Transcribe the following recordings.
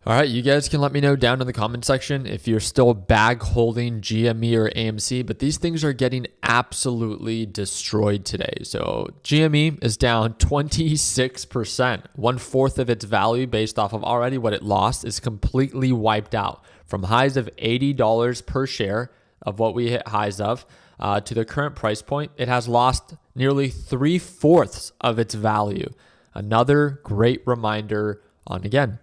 All right, you guys can let me know down in the comment section if you're still bag holding GME or AMC, but these things are getting absolutely destroyed today. So GME is down 26%, 1/4 of its value based off of already what it lost is completely wiped out from highs of $80 per share of what we hit highs of to the current price point. It has lost nearly 3/4 of its value. Another great reminder on, again,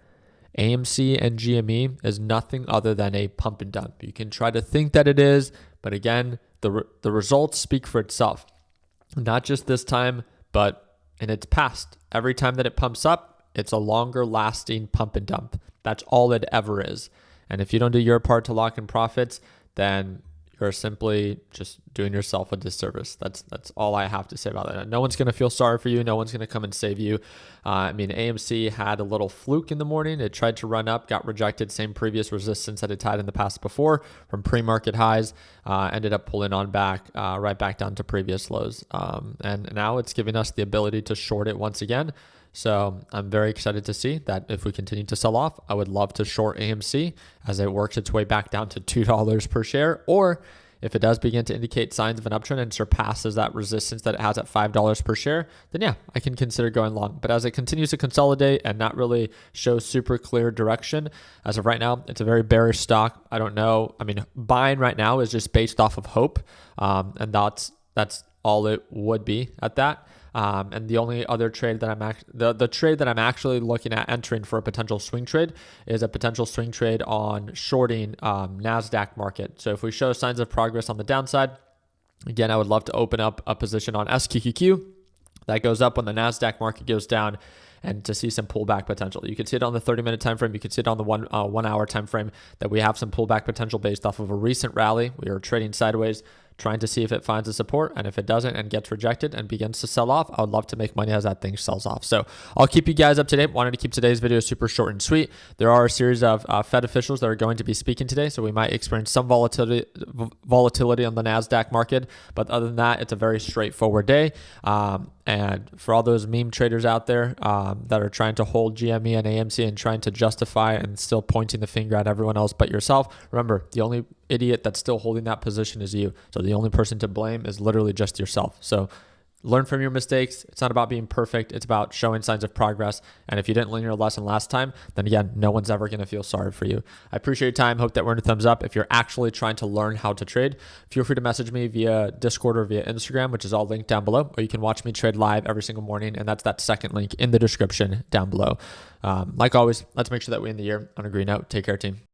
AMC and GME is nothing other than a pump and dump. You can try to think that it is, but again, the results speak for itself. Not just this time, but in its past. Every time that it pumps up, it's a longer lasting pump and dump. That's all it ever is. And if you don't do your part to lock in profits, then you're simply just doing yourself a disservice. That's all I have to say about that. No one's going to feel sorry for you. No one's going to come and save you. AMC had a little fluke in the morning. It tried to run up, got rejected. Same previous resistance that it had in the past before from pre-market highs. Ended up pulling on back, right back down to previous lows. And now it's giving us the ability to short it once again. So I'm very excited to see that if we continue to sell off, I would love to short AMC as it works its way back down to $2 per share. Or if it does begin to indicate signs of an uptrend and surpasses that resistance that it has at $5 per share, then yeah, I can consider going long. But as it continues to consolidate and not really show super clear direction, as of right now, it's a very bearish stock. I don't know. Buying right now is just based off of hope. And that's all it would be at that. And the only other trade that the trade that I'm actually looking at entering for a potential swing trade is a potential swing trade on shorting NASDAQ market. So if we show signs of progress on the downside, again, I would love to open up a position on SQQQ that goes up when the NASDAQ market goes down, and to see some pullback potential. You can see it on the 30-minute time frame. You can see it on the 1 hour time frame that we have some pullback potential based off of a recent rally. We are trading sideways, trying to see if it finds a support, and if it doesn't and gets rejected and begins to sell off, I would love to make money as that thing sells off. So I'll keep you guys up to date. Wanted to keep today's video super short and sweet. There are a series of Fed officials that are going to be speaking today, so we might experience some volatility on the NASDAQ market, but other than that, it's a very straightforward day. And for all those meme traders out there that are trying to hold GME and AMC and trying to justify and still pointing the finger at everyone else but yourself, remember, the only idiot that's still holding that position is you. So the only person to blame is literally just yourself. So learn from your mistakes. It's not about being perfect. It's about showing signs of progress. And if you didn't learn your lesson last time, then again, no one's ever going to feel sorry for you. I appreciate your time. Hope that we're in a thumbs up. If you're actually trying to learn how to trade, feel free to message me via Discord or via Instagram, which is all linked down below, or you can watch me trade live every single morning. And that's that second link in the description down below. Like always, let's make sure that we end the year on a green note. Take care, team.